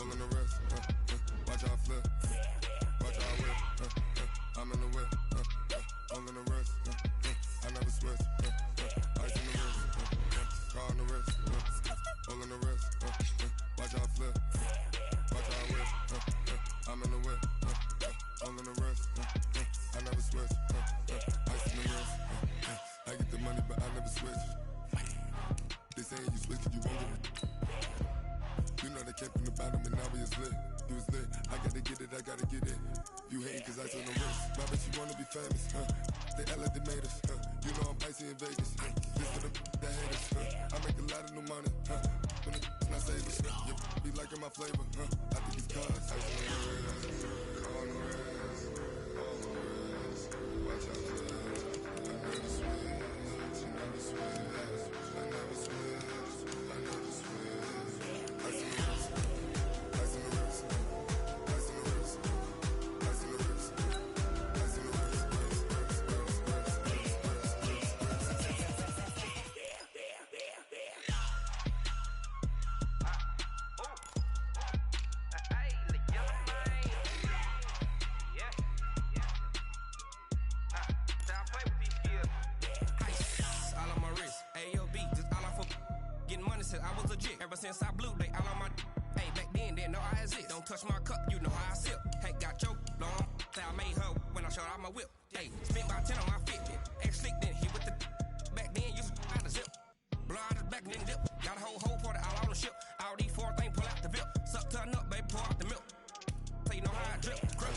All in the wrist, watch how I flip. Watch how I whip, I'm in the whip. All in the wrist, I never switch. Ice in the wrist, car on the wrist. All in the wrist, watch how I flip. Watch how I whip, I'm in the whip. All in the wrist, I never switch. Ice in the wrist, I get the money but I never switch. They saying you switch and you won't get it. You know they came from the bottom and now we is lit. You was lit, I gotta get it, I gotta get it. You hate cause I took the risk. My bitch, you wanna be famous, They act like they made us, You know I'm icy in Vegas, This for the that hate us, I make a lot of new money, When the not save us, You be liking my flavor, I think it's cause ice on the wrist, on the wrist, on the wrist. Watch out for that. I never switch, I never switch, I never switch, I never switch. Ice on the wrist, ice on the wrist, ice on the wrist, ice on the wrist, ice on the wrist. I was legit. Ever since I blew, they all on my hey, back then, didn't know I exist. Don't touch my cup, you know how I sip. Hey, got choked, long. Say I made her when I showed out my whip. Hey, spent about 10 on my Fitbit. Ex-slick, then hit with the back then, used to out the zip. Blow out the back, then dip. Got a whole party all on the ship. All these 4 things, pull out the VIP. Suck, turn up, baby, pour out the milk. So you know how I drip. Crap.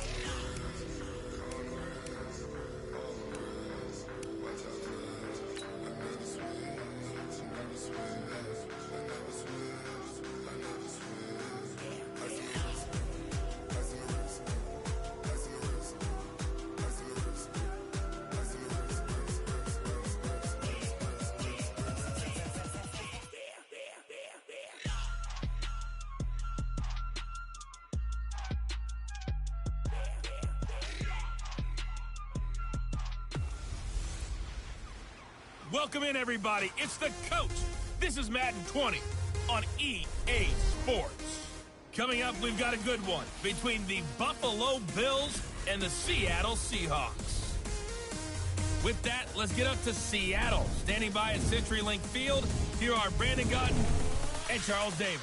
Welcome in, everybody. It's the coach. This is Madden 20 on EA Sports. Coming up, we've got a good one between the Buffalo Bills and the Seattle Seahawks. With that, let's get up to Seattle. Standing by at CenturyLink Field, here are Brandon Gaudin and Charles Davis.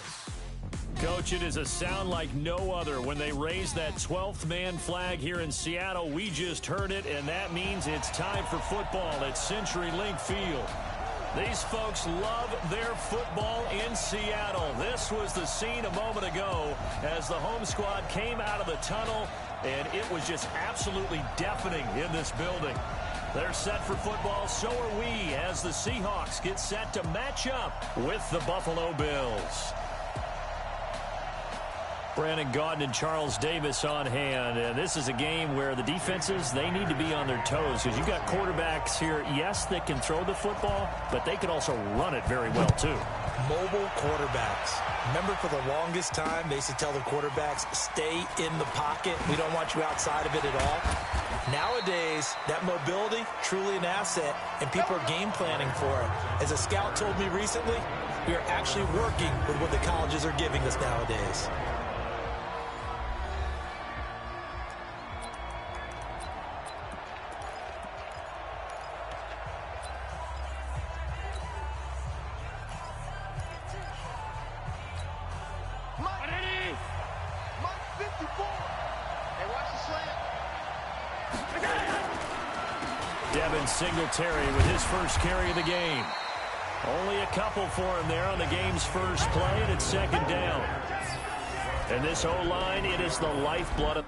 Coach, it is a sound like no other when they raise that 12th man flag here in Seattle. We just heard it, and that means it's time for football at CenturyLink Field. These folks love their football in Seattle. This was the scene a moment ago as the home squad came out of the tunnel, and it was just absolutely deafening in this building. They're set for football, so are we, as the Seahawks get set to match up with the Buffalo Bills. Brandon Gaudin and Charles Davis on hand. And this is a game where the defenses, they need to be on their toes because you've got quarterbacks here, yes, that can throw the football, but they can also run it very well, too. Mobile quarterbacks. Remember, for the longest time, they used to tell the quarterbacks, stay in the pocket. We don't want you outside of it at all. Nowadays, that mobility, truly an asset, and people are game planning for it. As a scout told me recently, we are actually working with what the colleges are giving us nowadays. Devin Singletary with his first carry of the game. Only a couple for him there on the game's first play, and it's second down. And this O-line, it is the lifeblood of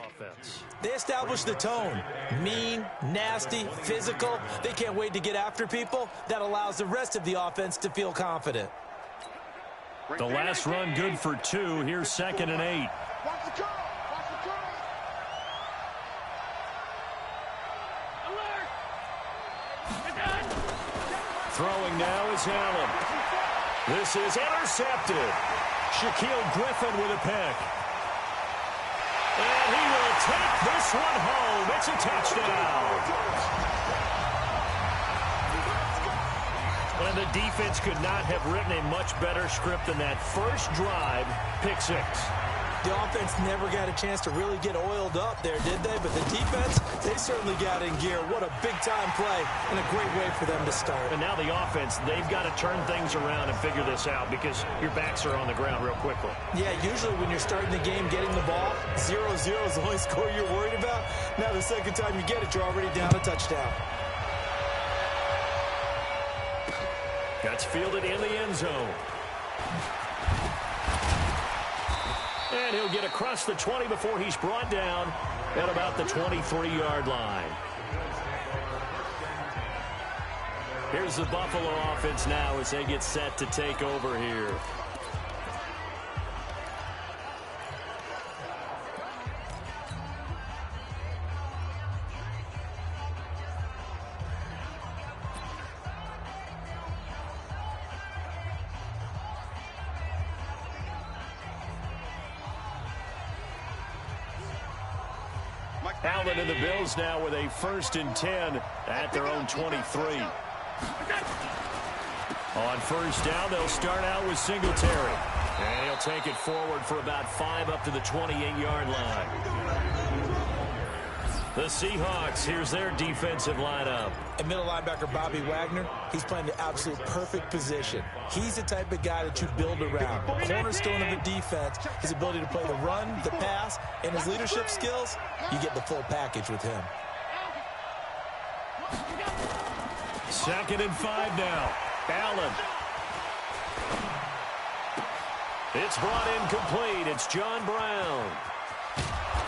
offense. They establish the tone. Mean, nasty, physical. They can't wait to get after people. That allows the rest of the offense to feel confident. The last run good for 2. Here's 2nd and 8. Throwing now is Allen. This is intercepted. Shaquille Griffin with a pick. And he will take this one home. It's a touchdown. And the defense could not have written a much better script than that. First drive, pick 6. The offense never got a chance to really get oiled up there, did they? But the defense, they certainly got in gear. What a big-time play and a great way for them to start. And now the offense, they've got to turn things around and figure this out because your backs are on the ground real quickly. Yeah, usually when you're starting the game, getting the ball, 0-0 is the only score you're worried about. Now the second time you get it, you're already down a touchdown. Gets fielded in the end zone. And he'll get across the 20 before he's brought down at about the 23-yard line. Here's the Buffalo offense now as they get set to take over here. Allen and the Bills now with a 1st and 10 at their own 23. On first down, they'll start out with Singletary. And he'll take it forward for about 5 up to the 28-yard line. The Seahawks, here's their defensive lineup. And middle linebacker Bobby Wagner, he's playing the absolute perfect position. He's the type of guy that you build around. Cornerstone of the defense, his ability to play the run, the pass, and his leadership skills, you get the full package with him. 2nd and 5 now. Allen. It's brought in complete. It's John Brown.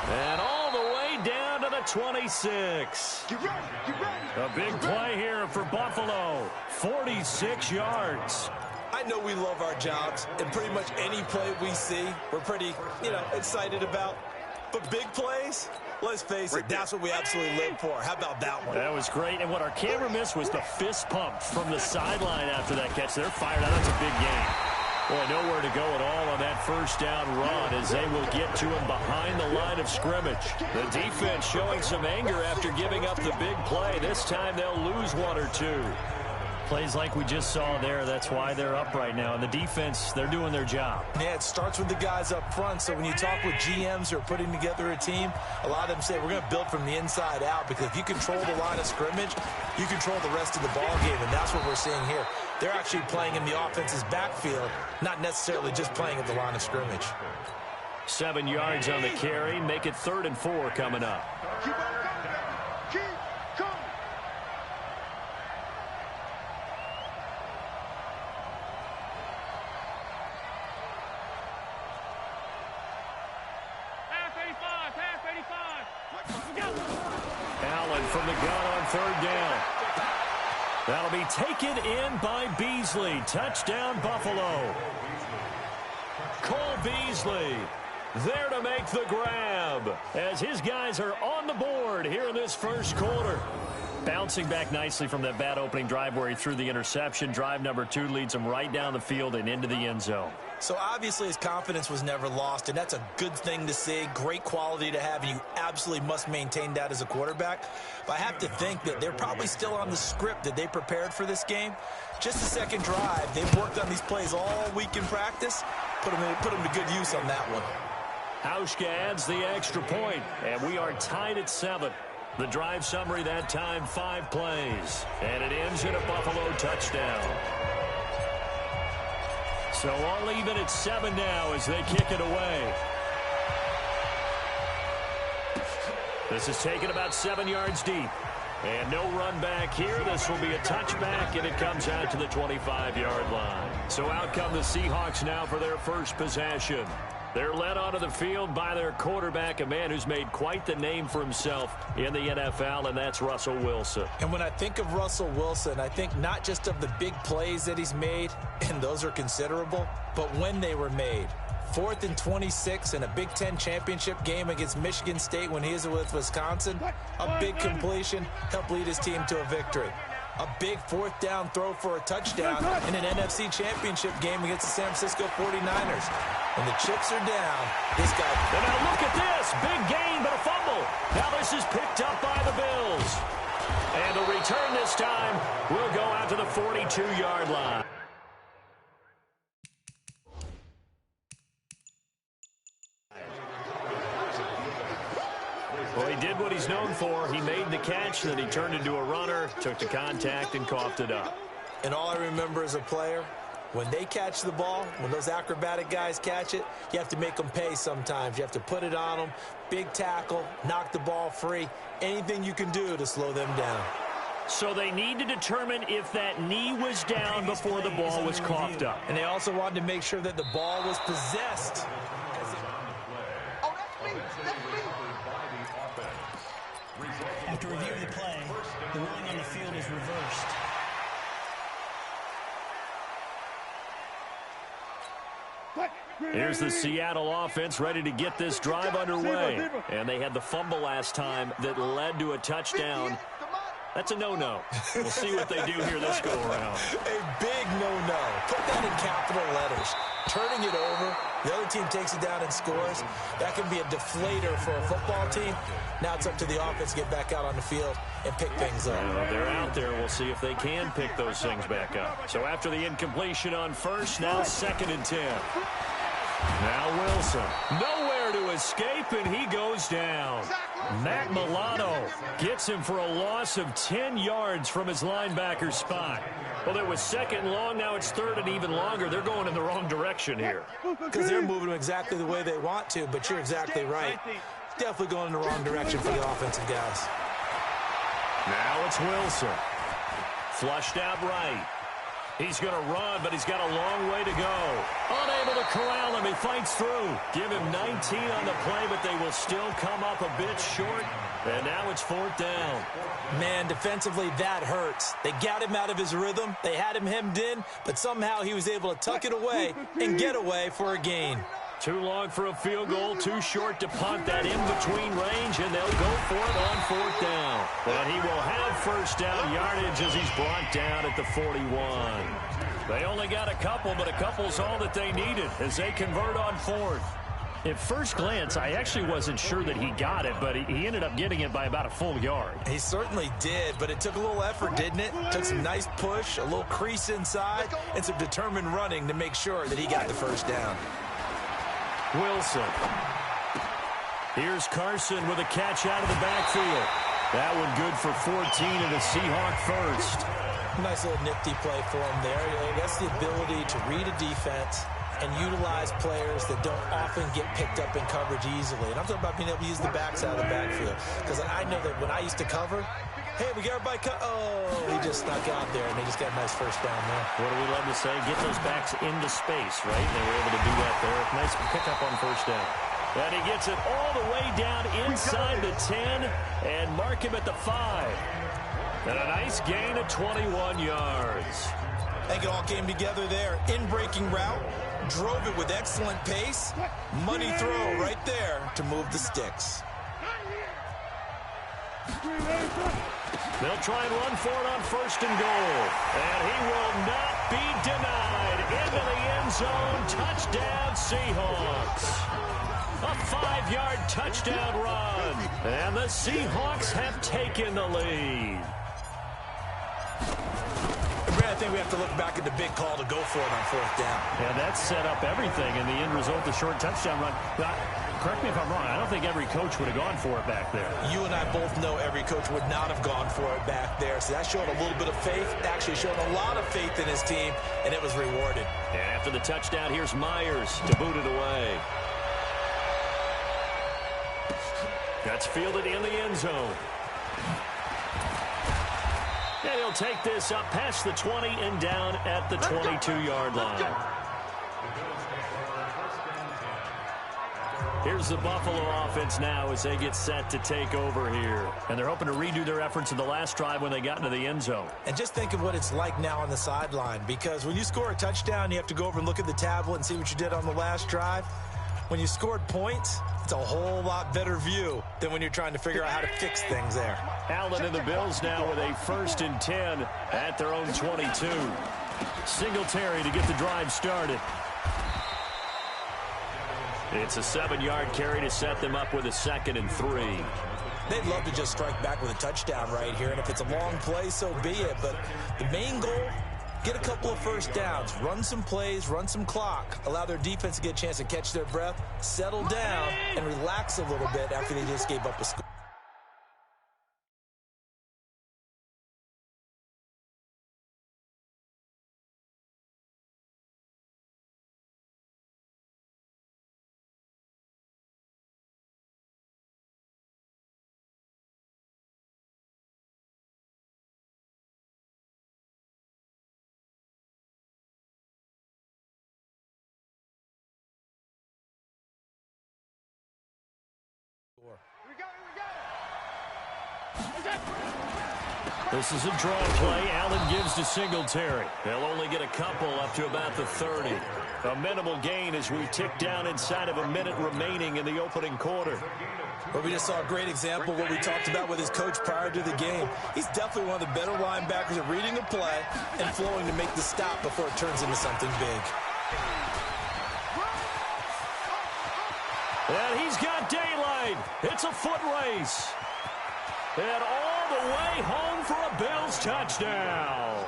And all the way down to the 26. A big play here for Buffalo. 46 yards. I know we love our jobs, and pretty much any play we see, we're pretty, excited about. But big plays, let's face it, that's what we absolutely live for. How about that one? That was great. And what our camera missed was the fist pump from the sideline after that catch. They're fired out. That's a big game. Boy, nowhere to go at all on that first down run as they will get to him behind the line of scrimmage. The defense showing some anger after giving up the big play. This time they'll lose 1 or 2. Plays like we just saw there, that's why they're up right now. And the defense, they're doing their job. Yeah, it starts with the guys up front. So when you talk with GMs who are putting together a team, a lot of them say we're going to build from the inside out, because if you control the line of scrimmage, you control the rest of the ball game, and that's what we're seeing here. They're actually playing in the offense's backfield, not necessarily just playing at the line of scrimmage. 7 yards on the carry, make it 3rd and 4 coming up. Allen from the gun on 3rd down. That'll be taken in by Beasley. Touchdown, Buffalo. Cole Beasley there to make the grab as his guys are on the board here in this first quarter. Bouncing back nicely from that bad opening drive where he threw the interception. Drive number 2 leads him right down the field and into the end zone. So obviously his confidence was never lost, and that's a good thing to see. Great quality to have, and you absolutely must maintain that as a quarterback. But I have to think that they're probably still on the script that they prepared for this game. Just the second drive, they've worked on these plays all week in practice. Put them to good use on that one. Hauschka adds the extra point, and we are tied at 7. The drive summary that time, 5 plays, and it ends in a Buffalo touchdown. So all even at 7 now as they kick it away. This is taken about 7 yards deep. And no run back here. This will be a touchback, and it comes out to the 25-yard line. So out come the Seahawks now for their first possession. They're led onto the field by their quarterback, a man who's made quite the name for himself in the NFL, and that's Russell Wilson. And when I think of Russell Wilson, I think not just of the big plays that he's made, and those are considerable, but when they were made. 4th and 26 in a Big Ten championship game against Michigan State when he was with Wisconsin. A big completion helped lead his team to a victory. A big 4th down throw for a touchdown in an NFC championship game against the San Francisco 49ers. When the chips are down, this guy... And now look at this. Big gain, but a fumble. Now this is picked up by the Bills. And the return this time will go out to the 42-yard line. Well, he did what he's known for. He made the catch, then he turned into a runner, took the contact, and coughed it up. And all I remember as a player, when they catch the ball, when those acrobatic guys catch it, you have to make them pay sometimes. You have to put it on them, big tackle, knock the ball free, anything you can do to slow them down. So they need to determine if that knee was down before the ball was coughed up. And they also wanted to make sure that the ball was possessed. After review of the play, the ruling on the field is reversed. Here's the Seattle offense ready to get this drive underway. And they had the fumble last time that led to a touchdown. That's a no-no. We'll see what they do here this go-around. A big no-no. Put that in capital letters. Turning it over, the other team takes it down and scores. That can be a deflator for a football team. Now it's up to the offense to get back out on the field and pick things up. Well, they're out there. We'll see if they can pick those things back up. So after the incompletion on first, now 2nd and 10. Now Wilson. Nowhere to escape, and he goes down. Matt Milano gets him for a loss of 10 yards from his linebacker spot. Well, it was 2nd and long. Now it's 3rd and even longer. They're going in the wrong direction here. Because they're moving exactly the way they want to, but you're exactly right. Definitely going in the wrong direction for the offensive guys. Now it's Wilson. Flushed out right. He's going to run, but he's got a long way to go. Unable to corral him. He fights through. Give him 19 on the play, but they will still come up a bit short. And now it's 4th down. Man, defensively, that hurts. They got him out of his rhythm. They had him hemmed in, but somehow he was able to tuck it away and get away for a gain. Too long for a field goal, too short to punt that in-between range, and they'll go for it on 4th down. And he will have first down yardage as he's brought down at the 41. They only got a couple, but a couple's all that they needed as they convert on 4th. At first glance, I actually wasn't sure that he got it, but he ended up getting it by about a full yard. He certainly did, but it took a little effort, didn't it? Took some nice push, a little crease inside, and some determined running to make sure that he got the first down. Wilson. Here's Carson with a catch out of the backfield. That one good for 14 and a Seahawk first. Nice little nifty play for him there. That's the ability to read a defense and utilize players that don't often get picked up in coverage easily. And I'm talking about being able to use the backs out of the backfield. Because I know that when I used to cover, hey, we got everybody cut. Oh, he just snuck out there, and they just got a nice first down there. What do we love to say? Get those backs into space, right? They were able to do that there. Nice pickup on first down. And he gets it all the way down inside the 10 and mark him at the 5. And a nice gain of 21 yards. I think it all came together there. In-breaking route, drove it with excellent pace. Money throw right there to move the sticks. They'll try and run for it on 1st and goal. And he will not be denied. Into the end zone. Touchdown, Seahawks. A 5-yard touchdown run. And the Seahawks have taken the lead. I think we have to look back at the big call to go for it on 4th down. Yeah, that set up everything in the end result, the short touchdown run. Correct me if I'm wrong. I don't think every coach would have gone for it back there. You and I both know every coach would not have gone for it back there. So that showed a little bit of faith. Actually showed a lot of faith in his team, and it was rewarded. And after the touchdown, here's Myers to boot it away. That's fielded in the end zone. And he'll take this up past the 20 and down at the 22-yard line. Here's the Buffalo offense now as they get set to take over here. And they're hoping to redo their efforts in the last drive when they got into the end zone. And just think of what it's like now on the sideline, because when you score a touchdown, you have to go over and look at the tablet and see what you did on the last drive. When you scored points, it's a whole lot better view than when you're trying to figure out how to fix things there. Allen and the Bills now with a 1st and 10 at their own 22. Singletary to get the drive started. It's a 7-yard carry to set them up with a 2nd and 3. They'd love to just strike back with a touchdown right here, and if it's a long play, so be it. But the main goal, get a couple of first downs, run some plays, run some clock, allow their defense to get a chance to catch their breath, settle down, and relax a little bit after they just gave up a score. This is a draw play. Allen gives to Singletary. They'll only get a couple up to about the 30. A minimal gain as we tick down inside of a minute remaining in the opening quarter. Well, we just saw a great example of what we talked about with his coach prior to the game. He's definitely one of the better linebackers at reading a play and flowing to make the stop before it turns into something big. And he's got daylight. It's a foot race. And all the way home for a Bills touchdown.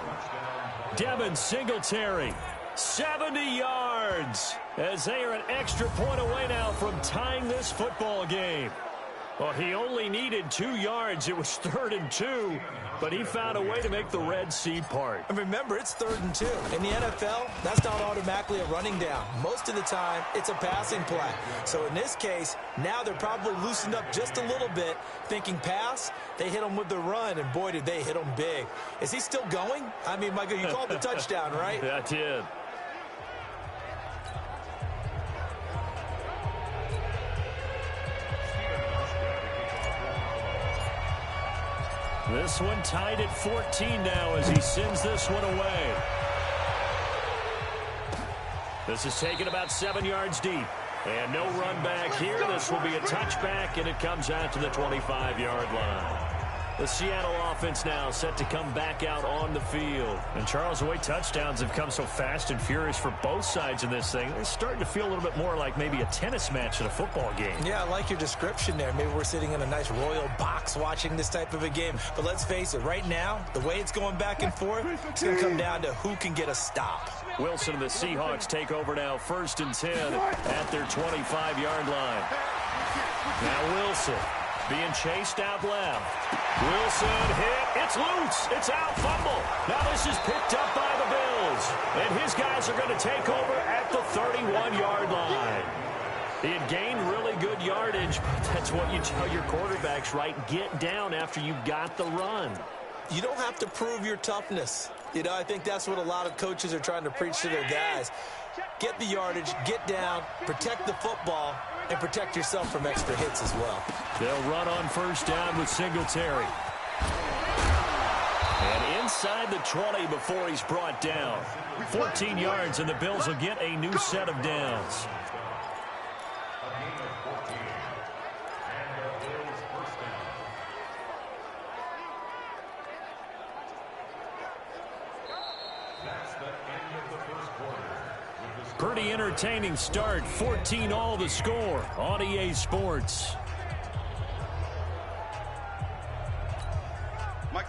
Devin Singletary, 70 yards, as they are an extra point away now from tying this football game. Well, he only needed 2 yards. It was 3rd and 2, but he found a way to make the Red Sea part. And remember, it's 3rd and 2. In the NFL, that's not automatically a running down. Most of the time, it's a passing play. So in this case, now they're probably loosened up just a little bit, thinking pass. They hit him with the run, and boy, did they hit him big. Is he still going? I mean, Michael, you called the touchdown, right? Yeah, I did. This one tied at 14 now as he sends this one away. This is taken about 7 yards deep. And no run back here. This will be a touchback, and it comes out to the 25-yard line. The Seattle offense now set to come back out on the field. And, Charles, the way touchdowns have come so fast and furious for both sides in this thing, it's starting to feel a little bit more like maybe a tennis match in a football game. Yeah, I like your description there. Maybe we're sitting in a nice royal box watching this type of a game. But let's face it, right now, the way it's going back and forth, it's going to come down to who can get a stop. Wilson and the Seahawks take over now, 1st and 10 at their 25-yard line. Now Wilson being chased out left. Wilson hit. It's loose. It's out. Fumble. Now this is picked up by the Bills. And his guys are going to take over at the 31-yard line. He had gained really good yardage, but that's what you tell your quarterbacks, right? Get down after you got the run. You don't have to prove your toughness. You know, I think that's what a lot of coaches are trying to preach to their guys. Get the yardage, get down, protect the football, and protect yourself from extra hits as well. They'll run on 1st down with Singletary. And inside the 20 before he's brought down. 14 yards, and the Bills will get a new set of downs. Pretty entertaining start. 14-all the score on EA Sports. Mike,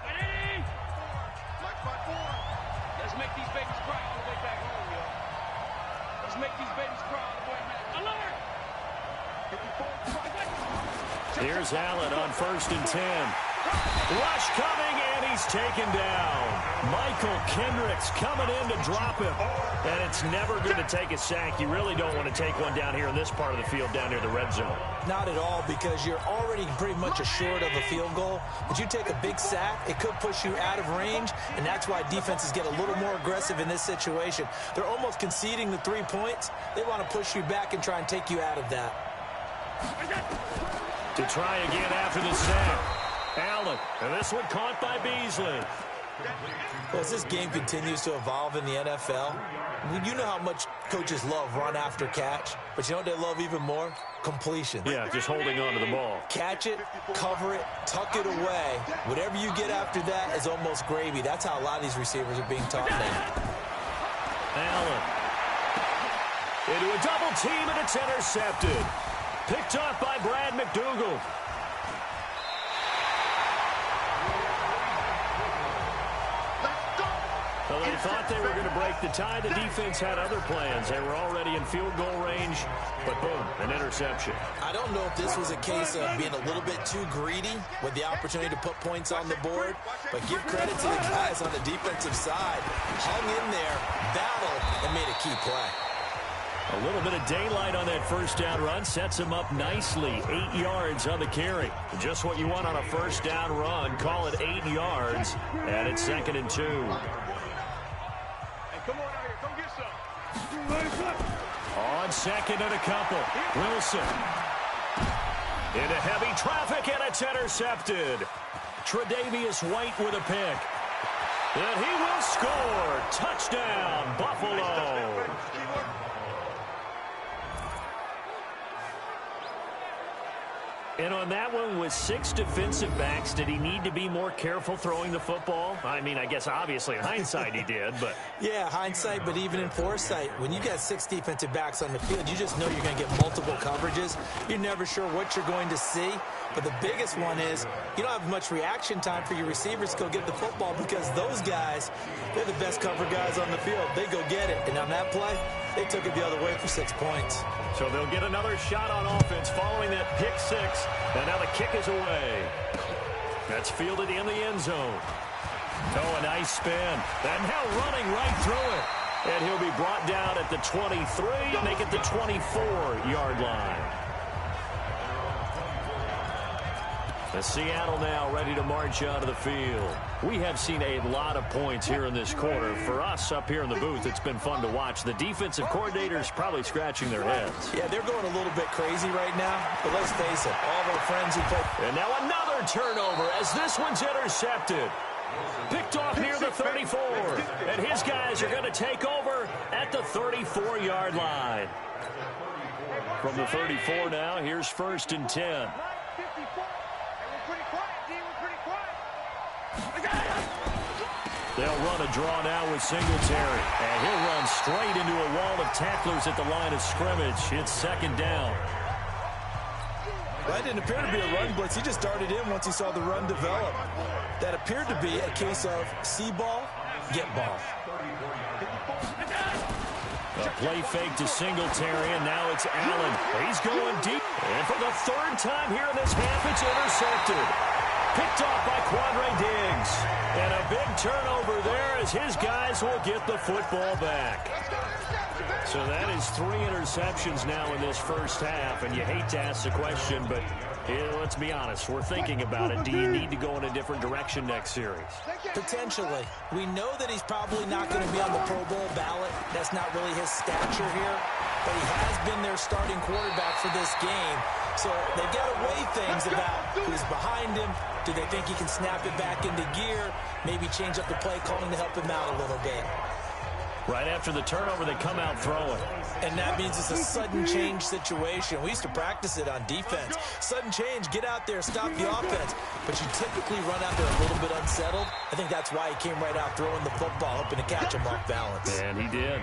let's make these babies cry on the way back home, yo. Let's make these babies cry on the way back. Alert! Here's Allen on 1st and 10. Rush coming, and he's taken down. Michael Kendricks coming in to drop him. And it's never going to take a sack. You really don't want to take one down here in this part of the field down near the red zone. Not at all, because you're already pretty much assured of a field goal. But you take a big sack, it could push you out of range, and that's why defenses get a little more aggressive in this situation. They're almost conceding the 3 points. They want to push you back and try and take you out of that. To try again after the snap. Allen, and this one caught by Beasley. Well, as this game continues to evolve in the NFL, you know how much coaches love run after catch, but you know what they love even more? Completion. Yeah, just holding on to the ball. Catch it, cover it, tuck it away. Whatever you get after that is almost gravy. That's how a lot of these receivers are being taught now. Allen. Into a double team, and it's intercepted. Picked up by Brad McDougald. Well, they thought they were going to break the tie. The defense had other plans. They were already in field goal range, but boom, an interception. I don't know if this was a case of being a little bit too greedy with the opportunity to put points on the board, but give credit to the guys on the defensive side. Hung in there, battled, and made a key play. A little bit of daylight on that first down run sets him up nicely. 8 yards on the carry. Just what you want on a first down run. Call it 8 yards, and it's 2nd and 2. Come on out here. Come get some. On 2nd and a couple. Wilson. Into heavy traffic, and it's intercepted. Tre'Davious White with a pick. And he will score. Touchdown, Buffalo. And on that one, with 6 defensive backs, did he need to be more careful throwing the football? I mean, I guess obviously in hindsight he did, but... Yeah, hindsight, but even in foresight, when you got 6 defensive backs on the field, you just know you're going to get multiple coverages. You're never sure what you're going to see. But the biggest one is you don't have much reaction time for your receivers to go get the football because those guys, they're the best cover guys on the field. They go get it. And on that play, they took it the other way for 6 points. So they'll get another shot on offense following that pick 6. And now the kick is away. That's fielded in the end zone. Oh, a nice spin. And now running right through it. And he'll be brought down at the 23, make it the 24-yard line. The Seattle now ready to march out of the field. We have seen a lot of points here in this quarter. For us up here in the booth, it's been fun to watch. The defensive coordinators probably scratching their heads. Yeah, they're going a little bit crazy right now. But let's face it, all of our friends who play... And now another turnover as this one's intercepted. Picked off near the 34. And his guys are going to take over at the 34-yard line. From the 34 now, here's 1st and 10. They'll run a draw now with Singletary. And he'll run straight into a wall of tacklers at the line of scrimmage. It's 2nd down. Well, that didn't appear to be a run blitz. He just darted in once he saw the run develop. That appeared to be a case of see ball, get ball. A play fake to Singletary, and now it's Allen. He's going deep. And for the 3rd time here in this half, it's intercepted. Picked off by Quandre Diggs. And a big turnover there as his guys will get the football back. So that is 3 interceptions now in this first half. And you hate to ask the question, but let's be honest. We're thinking about it. Do you need to go in a different direction next series? Potentially. We know that he's probably not going to be on the Pro Bowl ballot. That's not really his stature here. But he has been their starting quarterback for this game. So they've got to weigh things about who's behind him. Do they think he can snap it back into gear? Maybe change up the play calling to help him out a little bit. Right after the turnover, they come out throwing. And that means it's a sudden change situation. We used to practice it on defense. Sudden change, get out there, stop the offense. But you typically run out there a little bit unsettled. I think that's why he came right out throwing the football, hoping to catch him off balance. And he did.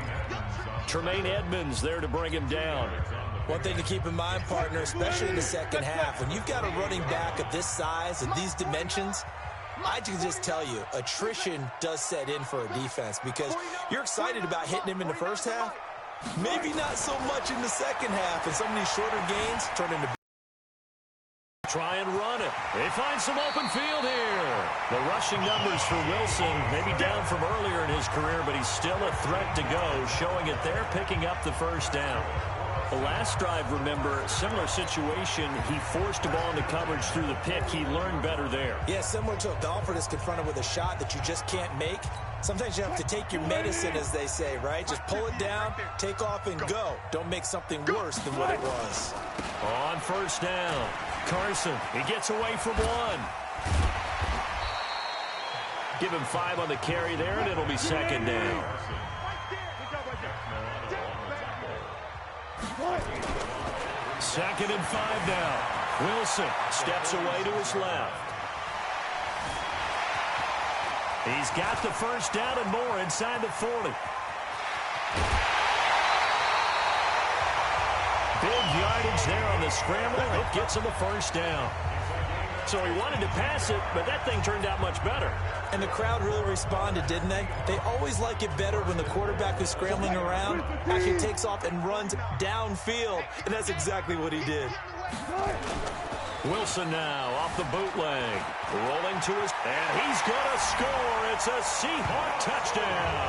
Tremaine Edmonds there to bring him down. One thing to keep in mind, partner, especially in the second half, when you've got a running back of this size and these dimensions, I can just tell you, attrition does set in for a defense because you're excited about hitting him in the first half. Maybe not so much in the second half, and some of these shorter gains turn into... Try and run it. They find some open field here. The rushing numbers for Wilson, maybe down from earlier in his career, but he's still a threat to go, showing it there, picking up the first down. The last drive, remember, similar situation. He forced a ball into coverage through the pick. He learned better there. Yeah, similar to a golfer that's confronted with a shot that you just can't make. Sometimes you have to take your medicine, as they say, right? Just pull it down, take off, and go. Don't make something worse than what it was. On first down, Carson, he gets away from one. Give him 5 on the carry there, and it'll be second down. Second and 5 now. Wilson steps away to his left. He's got the first down and more inside the 40. Big yardage there on the scramble. It gets him a first down. So he wanted to pass it, but that thing turned out much better. And the crowd really responded, didn't they? They always like it better when the quarterback is scrambling around, actually takes off and runs downfield, and that's exactly what he did. Wilson now off the bootleg, rolling to his, and he's going to score. It's a Seahawk touchdown.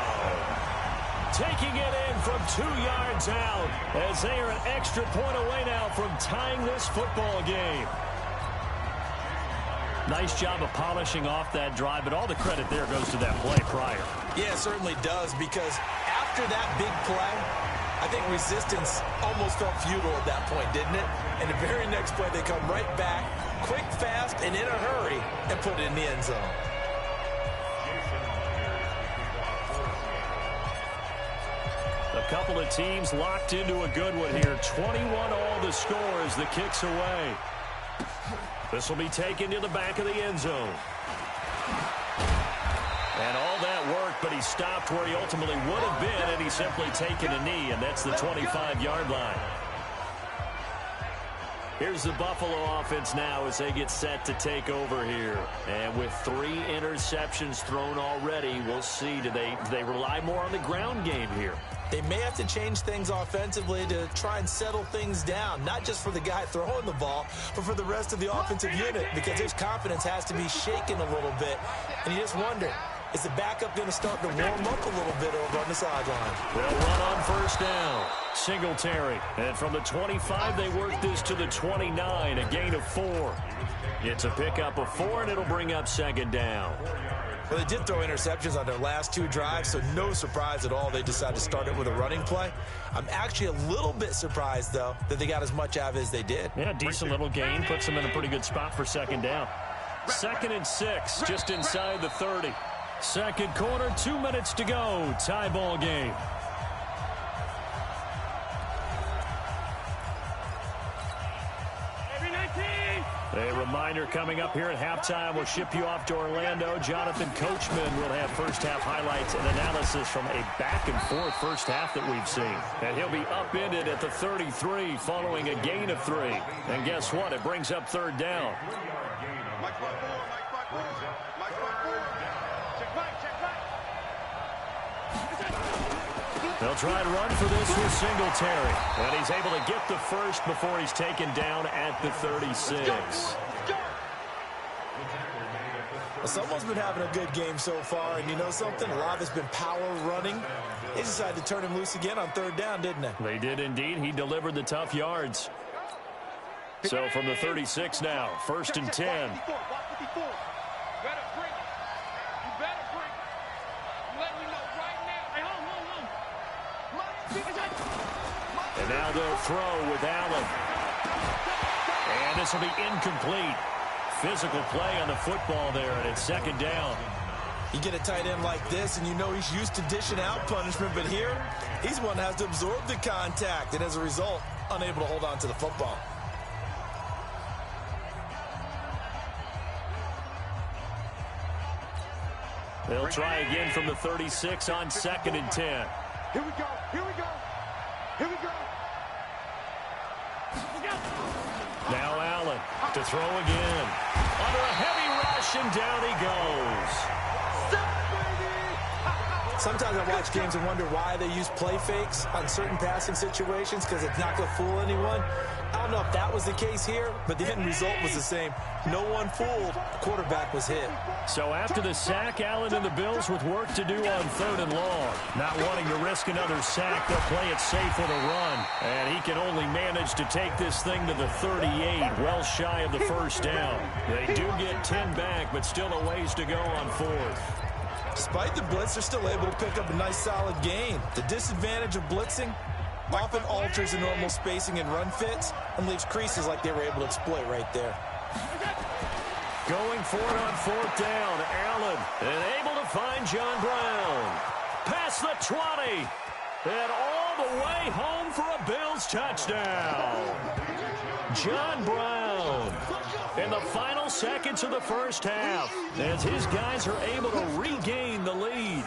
Taking it in from 2 yards out as they are an extra point away now from tying this football game. Nice job of polishing off that drive, but all the credit there goes to that play prior. Yeah, it certainly does, because after that big play, I think resistance almost felt futile at that point, didn't it? And the very next play, they come right back, quick, fast, and in a hurry, and put it in the end zone. A couple of teams locked into a good one here. 21 all the score as the kick's away. This will be taken to the back of the end zone. And all that worked, but he stopped where he ultimately would have been, and he's simply taken a knee, and that's the 25-yard line. Here's the Buffalo offense now as they get set to take over here. And with 3 interceptions thrown already, we'll see. Do they rely more on the ground game here? They may have to change things offensively to try and settle things down, not just for the guy throwing the ball, but for the rest of the offensive unit, because his confidence has to be shaken a little bit. And you just wonder, is the backup going to start to warm up a little bit over on the sideline? They'll run on first down. Singletary. And from the 25, they work this to the 29, a gain of 4. It's a pickup of 4, and it'll bring up second down. Well, they did throw interceptions on their last 2 drives, so no surprise at all they decided to start it with a running play. I'm actually a little bit surprised, though, that they got as much out of it as they did. Yeah, decent little gain. Puts them in a pretty good spot for second down. Second and 6, just inside the 30. Second quarter, 2 minutes to go. Tie ball game. A reminder coming up here at halftime, we'll ship you off to Orlando. Jonathan Coachman will have first-half highlights and analysis from a back-and-forth first half that we've seen. And he'll be upended at the 33 following a gain of 3. And guess what? It brings up third down. They'll try to run for this with Singletary. And he's able to get the first before he's taken down at the 36. Well, someone's been having a good game so far, and you know something? A lot of it's been power running. They decided to turn him loose again on third down, didn't they? They did indeed. He delivered the tough yards. So from the 36 now, first and 10. And now they'll throw with Allen. And this will be incomplete. Physical play on the football there, and it's second down. You get a tight end like this, and you know he's used to dishing out punishment, but here, he's one that has to absorb the contact, and as a result, unable to hold on to the football. They'll try again from the 36 on second and 10. Here we go. Here we go. Here we go. Now Allen to throw again. Under a heavy rush, and down he goes. Sometimes I watch games and wonder why they use play fakes on certain passing situations, because it's not going to fool anyone. I don't know if that was the case here, but the end result was the same. No one fooled. The quarterback was hit. So after the sack, Allen and the Bills with work to do on third and long. Not wanting to risk another sack, they'll play it safe with a run. And he can only manage to take this thing to the 38, well shy of the first down. They do get 10 back, but still a ways to go on fourth. Despite the blitz, they're still able to pick up a nice solid gain. The disadvantage of blitzing often alters the normal spacing and run fits and leaves creases like they were able to exploit right there. Going for it on 4th down. Allen and able to find John Brown. Past the 20. And all the way home for a Bills touchdown. John Brown in the final seconds of the first half as his guys are able to regain the lead.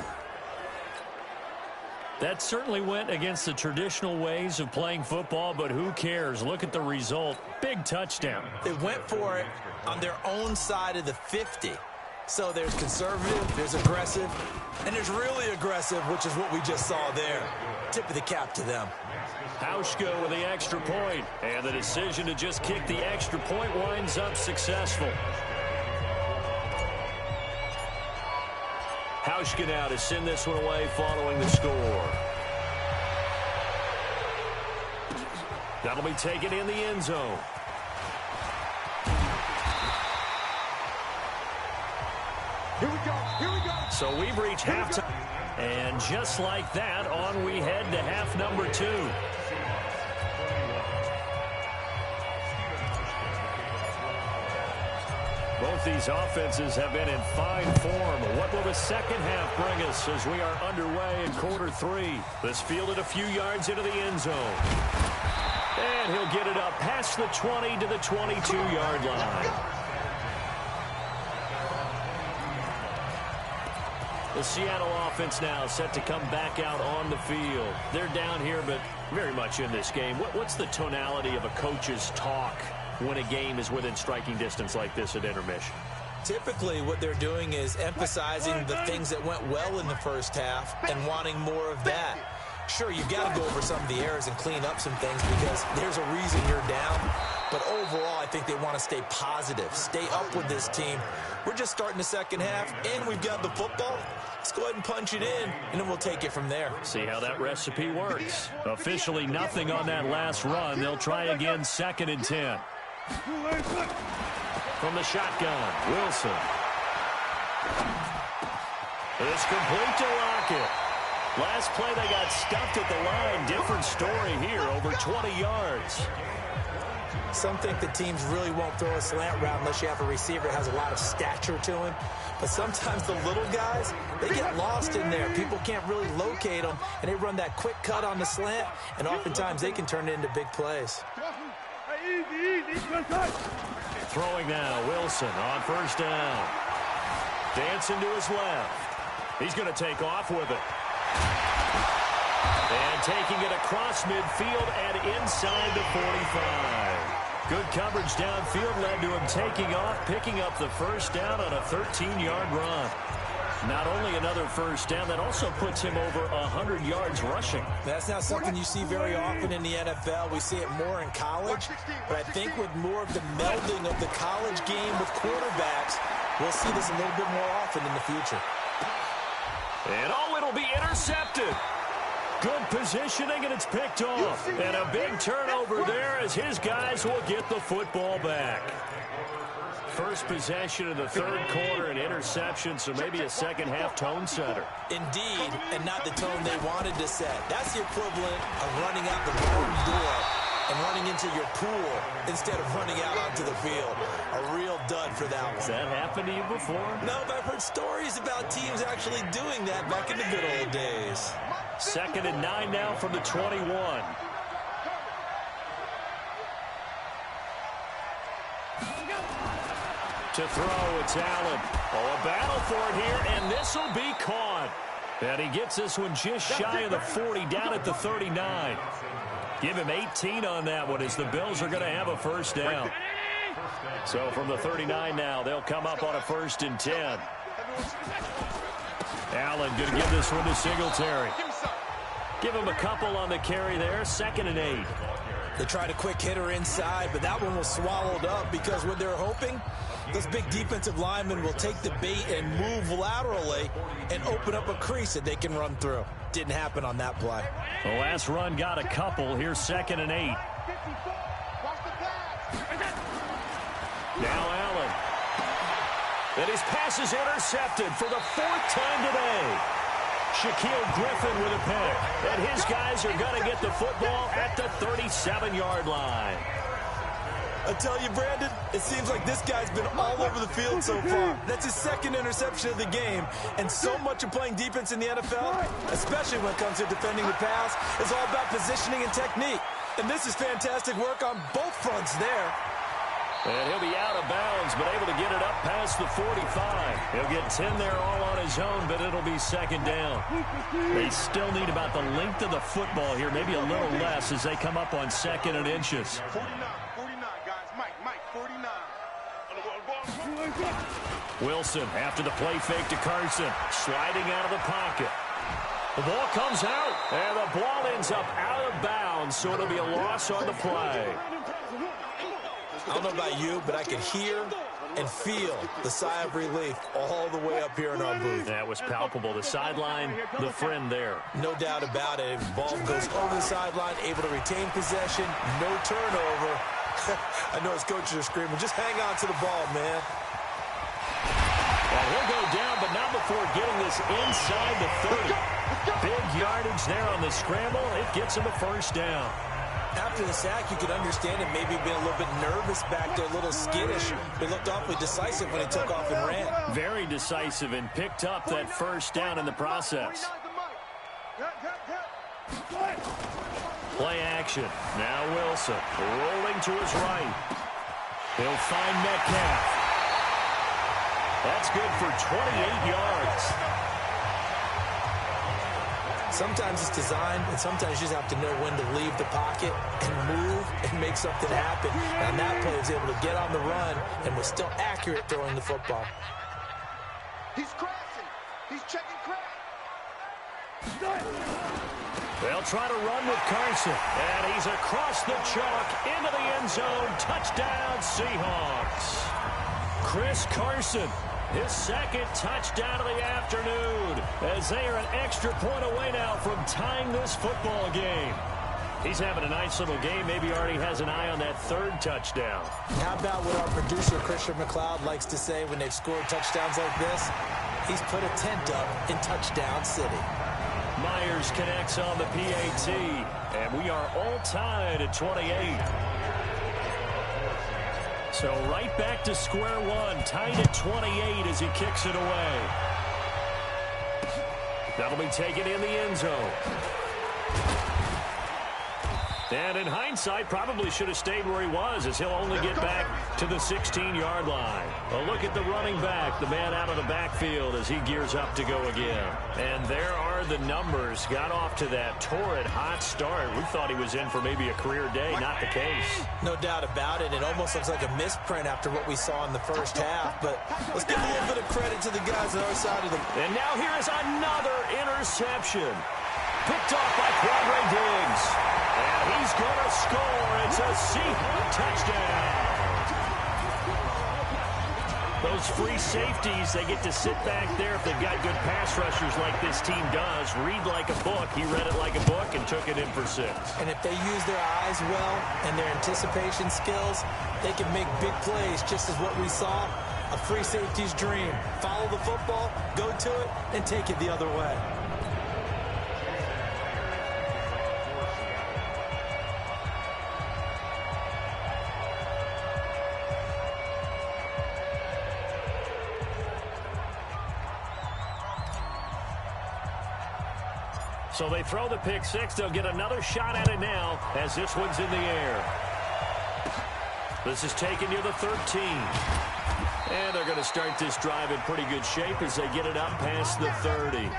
That certainly went against the traditional ways of playing football, but who cares? Look at the result. Big touchdown. They went for it on their own side of the 50. So there's conservative, there's aggressive, and there's really aggressive, which is what we just saw there. Tip of the cap to them. Hauschka with the extra point, and the decision to just kick the extra point winds up successful. Hauschka now to send this one away following the score. That'll be taken in the end zone. Here we go. So we've reached halftime. And just like that, on we head to half number 2. Both these offenses have been in fine form. What will the second half bring us as we are underway in quarter 3? This fielded a few yards into the end zone. And he'll get it up past the 20 to the 22-yard line. The Seattle offense now set to come back out on the field. They're down here, but very much in this game. What's the tonality of a coach's talk when a game is within striking distance like this at intermission? Typically, what they're doing is emphasizing the things that went well in the first half and wanting more of that. Sure, you've got to go over some of the errors and clean up some things because there's a reason you're down. But overall, I think they want to stay positive, stay up with this team. We're just starting the second half, and we've got the football. Let's go ahead and punch it in, and then we'll take it from there. See how that recipe works. Officially nothing on that last run. They'll try again 2nd and 10. From the shotgun, Wilson. It's complete to Lockett. Last play they got stuffed at the line. Different story here, over 20 yards. Some think the teams really won't throw a slant route unless you have a receiver that has a lot of stature to him. But sometimes the little guys, they get lost in there. People can't really locate them, and they run that quick cut on the slant, and oftentimes they can turn it into big plays. Throwing now, Wilson on 1st down. Dancing to his left. He's going to take off with it. And taking it across midfield and inside the 45. Good coverage downfield led to him taking off, picking up the 1st down on a 13-yard run. Not only another 1st down, that also puts him over 100 yards rushing. That's not something you see very often in the NFL. We see it more in college. But I think with more of the melding of the college game with quarterbacks, we'll see this a little bit more often in the future. And it'll be intercepted. Good positioning, and it's picked off. And a big turnover there as his guys will get the football back. First possession of the 3rd quarter, an interception, so maybe a second-half tone setter. Indeed, and not the tone they wanted to set. That's the equivalent of running out the wrong door and running into your pool instead of running out onto the field. A real dud for that one. Has that happened to you before? No, but I've heard stories about teams actually doing that back in the good old days. 2nd and 9 now from the 21. To throw, it's Allen. Oh, a battle for it here, and this will be caught. And he gets this one just shy of the 40, down at the 39. Give him 18 on that one as the Bills are going to have a 1st down. So from the 39 now, they'll come up on a 1st and 10. Allen going to give this one to Singletary. Give him a couple on the carry there, 2nd and 8. They tried a quick hitter inside, but that one was swallowed up because what they're hoping, those big defensive linemen will take the bait and move laterally and open up a crease that they can run through. Didn't happen on that play. The last run got a couple. Here's 2nd and 8. Now Allen. And his pass is intercepted for the 4th time today. Shaquill Griffin with a pick. And his guys are going to get the football at the 37-yard line. I tell you, Brandon, it seems like this guy's been all over the field so far. That's his 2nd interception of the game. And so much of playing defense in the NFL, especially when it comes to defending the pass, is all about positioning and technique. And this is fantastic work on both fronts there. And he'll be out of bounds, but able to get it up past the 45. He'll get 10 there all on his own, but it'll be 2nd down. They still need about the length of the football here, maybe a little less as they come up on 2nd and inches. 49, guys. Mike, 49. Wilson after the play fake to Carson, sliding out of the pocket. The ball comes out, and the ball ends up out of bounds, so it'll be a loss on the play. I don't know about you, but I can hear and feel the sigh of relief all the way up here in our booth. That was palpable. The sideline, the friend there. No doubt about it. The ball goes over the sideline, able to retain possession, no turnover. I know his coaches are screaming, just hang on to the ball, man. Well, he'll go down, but not before getting this inside the 30. Big yardage there on the scramble. It gets him a 1st down. After the sack, you could understand him maybe being a little bit nervous back there, a little skittish. He looked awfully decisive when he took off and ran. Very decisive and picked up that 1st down in the process. Play action. Now Wilson rolling to his right. He'll find Metcalf. That's good for 28 yards. Sometimes it's designed, and sometimes you just have to know when to leave the pocket and move and make something happen. And that player was able to get on the run and was still accurate throwing the football. He's crashing. He's checking crash. They'll try to run with Carson. And he's across the chalk into the end zone. Touchdown, Seahawks. Chris Carson, his 2nd touchdown of the afternoon, as they are an extra point away now from tying this football game. He's having a nice little game. Maybe already has an eye on that 3rd touchdown. How about what our producer, Christian McLeod, likes to say when they've scored touchdowns like this? He's put a tent up in Touchdown City. Myers connects on the PAT, and we are all tied at 28. So right back to square one, tied at 28 as he kicks it away. That'll be taken in the end zone. And in hindsight, probably should have stayed where he was, as he'll only get back to the 16-yard line. A look at the running back, the man out of the backfield as he gears up to go again. And there are the numbers. Got off to that torrid hot start. We thought he was in for maybe a career day. Not the case. No doubt about it. It almost looks like a misprint after what we saw in the 1st half. But let's give a little bit of credit to the guys on our side of the... And now here is another interception. Picked off by Quandre Diggs. And he's going to score. It's a Seahawk touchdown. Those free safeties, they get to sit back there if they've got good pass rushers like this team does. Read like a book. He read it like a book and took it in for 6. And if they use their eyes well and their anticipation skills, they can make big plays, just as what we saw. A free safety's dream. Follow the football, go to it, and take it the other way. So they throw the pick 6. They'll get another shot at it now as this one's in the air. This is taken near the 13. And they're going to start this drive in pretty good shape as they get it up past the 30.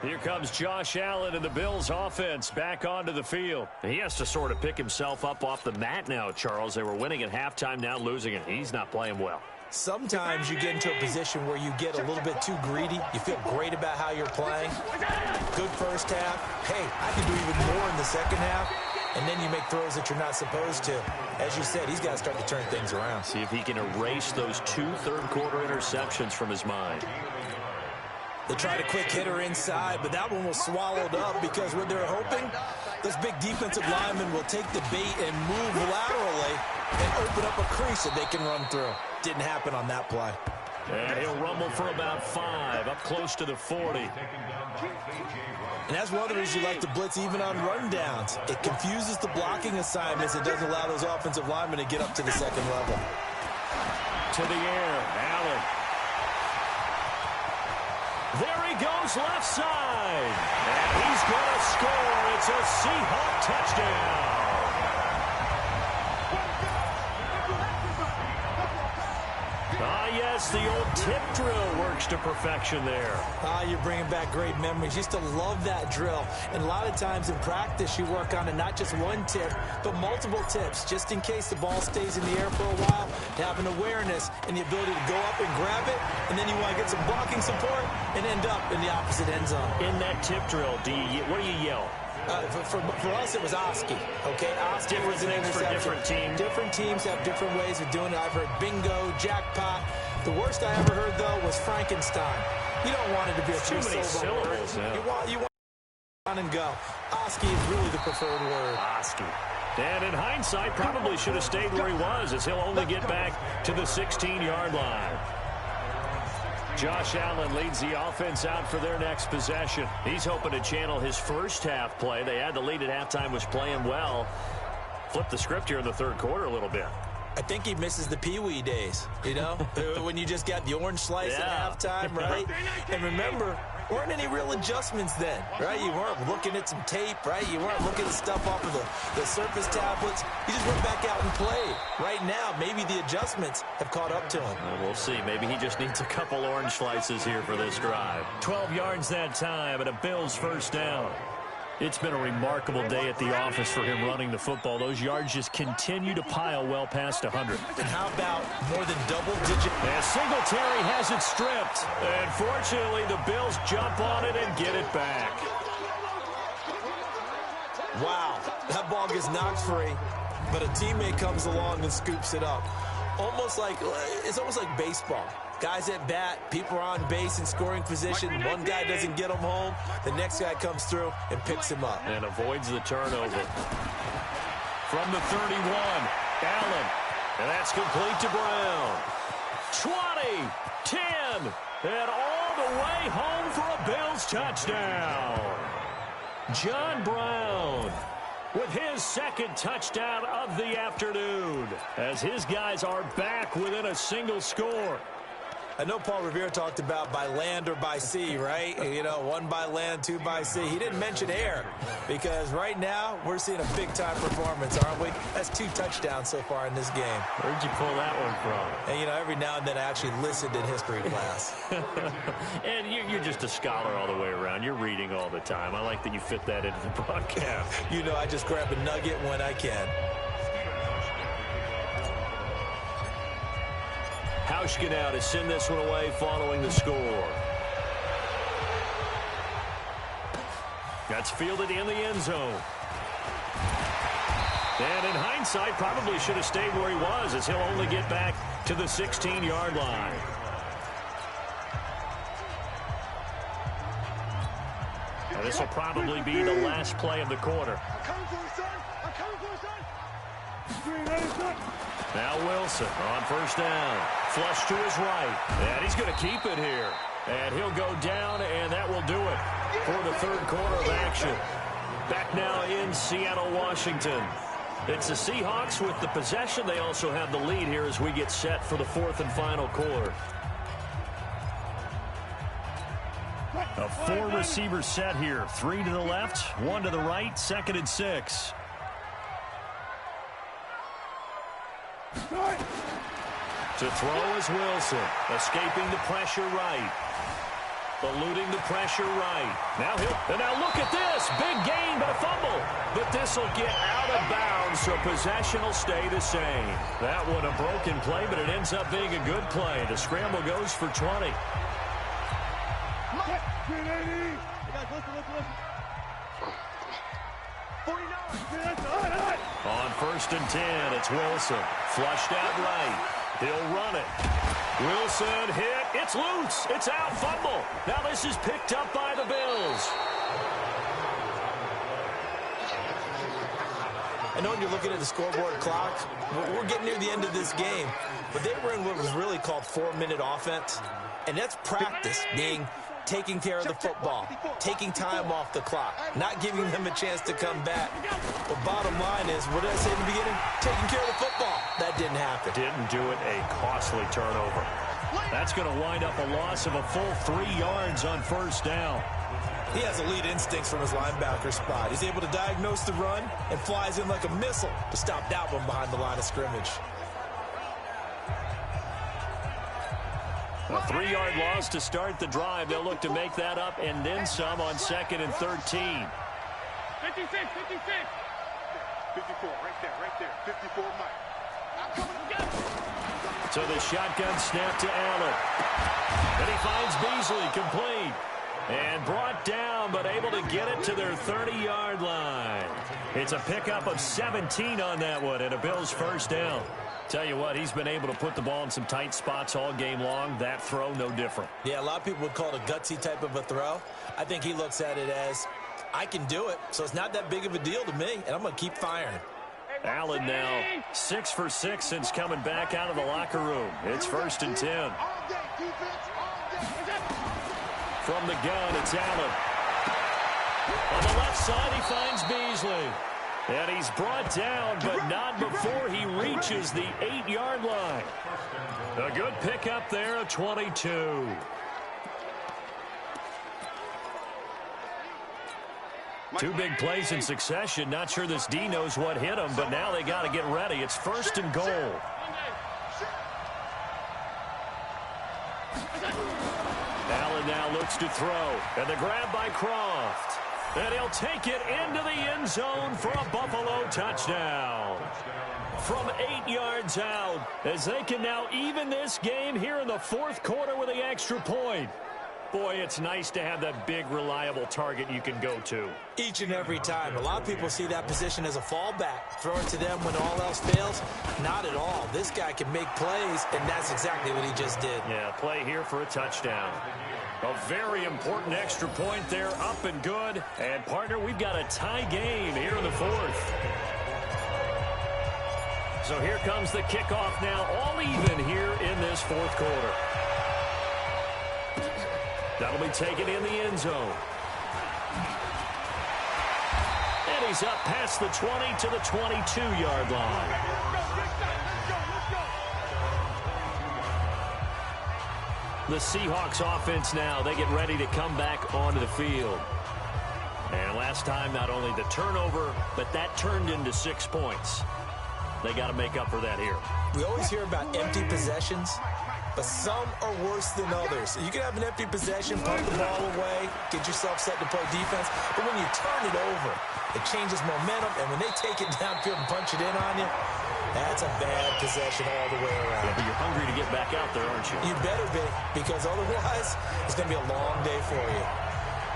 Here comes Josh Allen and the Bills offense back onto the field. He has to sort of pick himself up off the mat now, Charles. They were winning at halftime, now losing it. He's not playing well. Sometimes you get into a position where you get a little bit too greedy. You feel great about how you're playing. Good first half. Hey, I can do even more in the second half. And then you make throws that you're not supposed to. As you said, he's got to start to turn things around. See if he can erase those 2 third-quarter interceptions from his mind. They tried a quick hitter inside, but that one was swallowed up because what they're hoping, those big defensive linemen will take the bait and move laterally and open up a crease that they can run through. Didn't happen on that play. And he'll rumble for about 5, up close to the 40. And that's one of the reasons you like to blitz even on rundowns. It confuses the blocking assignments. It doesn't allow those offensive linemen to get up to the second level. To the air, Allen. There he goes left side. And he's going to score. It's a Seahawk touchdown. Yes, the old tip drill works to perfection there. You're bringing back great memories. Used to love that drill. And a lot of times in practice, you work on it, not just one tip, but multiple tips, just in case the ball stays in the air for a while, to have an awareness and the ability to go up and grab it, and then you want to get some blocking support and end up in the opposite end zone. In that tip drill, what do you yell? For us, it was Oski. Okay, Oski was an interception. For different teams. Different teams have different ways of doing it. I've heard bingo, jackpot. The worst I ever heard, though, was Frankenstein. You don't want it to be a too many syllables. Yeah. You want on and go. Oski is really the preferred word. Oski. And in hindsight, probably should have stayed where he was, as he'll only get back to the 16-yard line. Josh Allen leads the offense out for their next possession. He's hoping to channel his first half play. They had the lead at halftime, was playing well. Flip the script here in the third quarter a little bit. I think he misses the Pee-wee days, you know, when you just got the orange slice at halftime, right? And remember, weren't any real adjustments then, right? You weren't looking at some tape, right? You weren't looking at stuff off of the Surface tablets. You just went back out and played. Right now, maybe the adjustments have caught up to him. Well, we'll see. Maybe he just needs a couple orange slices here for this drive. 12 yards that time and a Bills first down. It's been a remarkable day at the office for him running the football. Those yards just continue to pile well past 100. And how about more than double-digit? And Singletary has it stripped. And fortunately, the Bills jump on it and get it back. Wow, that ball gets knocked free, but a teammate comes along and scoops it up. It's almost like baseball. Guys at bat, people are on base in scoring position. One guy doesn't get him home. The next guy comes through and picks him up. And avoids the turnover. From the 31, Allen. And that's complete to Brown. 20, 10, and all the way home for a Bills touchdown. John Brown with his second touchdown of the afternoon, as his guys are back within a single score. I know Paul Revere talked about by land or by sea, right? You know, 1 by land, 2 by sea. He didn't mention air because right now we're seeing a big-time performance, aren't we? That's 2 touchdowns so far in this game. Where'd you pull that one from? And, you know, every now and then I actually listened in history class. And you're just a scholar all the way around. You're reading all the time. I like that you fit that into the broadcast. You know, I just grab a nugget when I can. Hauschka now to send this one away following the score. That's fielded in the end zone. And in hindsight, probably should have stayed where he was, as he'll only get back to the 16-yard line. And this will probably be the last play of the quarter. Now Wilson on first down. Flush to his right. And he's going to keep it here. And he'll go down, and that will do it for the third quarter of action. Back now in Seattle, Washington. It's the Seahawks with the possession. They also have the lead here as we get set for the fourth and final quarter. A 4-receiver set here. 3 to the left, 1 to the right, 2nd and 6. To throw is Wilson, escaping the pressure right. eluding the pressure right. Now look at this. Big gain, but a fumble. But this will get out of bounds, so possession will stay the same. That one a broken play, but it ends up being a good play. The scramble goes for 20. On 1st and 10, it's Wilson. Flushed out right. He'll run it. Wilson hit. It's loose. It's out. Fumble. Now this is picked up by the Bills. I know when you're looking at the scoreboard clock, we're getting near the end of this game, but they were in what was really called 4-minute offense, and that's practice, being taking care of the football, taking time off the clock, not giving them a chance to come back. But bottom line is, what did I say in the beginning? Taking care of the football. That didn't happen. Didn't do it. A costly turnover. That's going to wind up a loss of a full 3 yards on 1st down. He has elite instincts from his linebacker spot. He's able to diagnose the run and flies in like a missile to stop that one behind the line of scrimmage. A 3-yard loss to start the drive. They'll look to make that up and then some on 2nd and 13. 56, 56. 54, right there. 54, Mike. So the shotgun snap to Allen. And he finds Beasley complete. And brought down, but able to get it to their 30-yard line. It's a pickup of 17 on that one, and a Bills 1st down. Tell you what, he's been able to put the ball in some tight spots all game long. That throw, no different. Yeah, a lot of people would call it a gutsy type of a throw. I think he looks at it as, I can do it, so it's not that big of a deal to me, and I'm going to keep firing. Allen now 6 for 6 since coming back out of the locker room. It's 1st and 10. From the gun, it's Allen. On the left side, he finds Beasley. And he's brought down, but not before he reaches the 8-yard line. A good pickup there of 22. Two big plays in succession. Not sure this D knows what hit him, but now they got to get ready. It's 1st and goal. Allen now looks to throw. And the grab by Croft. And he'll take it into the end zone for a Buffalo touchdown. From 8 yards out, as they can now even this game here in the 4th quarter with the extra point. Boy, it's nice to have that big, reliable target you can go to. Each and every time. A lot of people see that position as a fallback. Throw it to them when all else fails. Not at all. This guy can make plays, and that's exactly what he just did. Yeah, play here for a touchdown. A very important extra point there, up and good. And, partner, we've got a tie game here in the 4th. So here comes the kickoff now, all even here in this 4th quarter. That'll be taken in the end zone. And he's up past the 20 to the 22-yard line. The Seahawks offense now, they get ready to come back onto the field. And last time, not only the turnover, but that turned into 6 points. They got to make up for that here. We always hear about empty possessions, but some are worse than others. You can have an empty possession, pump the ball away, get yourself set to play defense, but when you turn it over, it changes momentum, and when they take it downfield and punch it in on you, that's a bad possession all the way around. Yeah, but you're hungry to get back out there, aren't you? You better be, because otherwise, it's going to be a long day for you.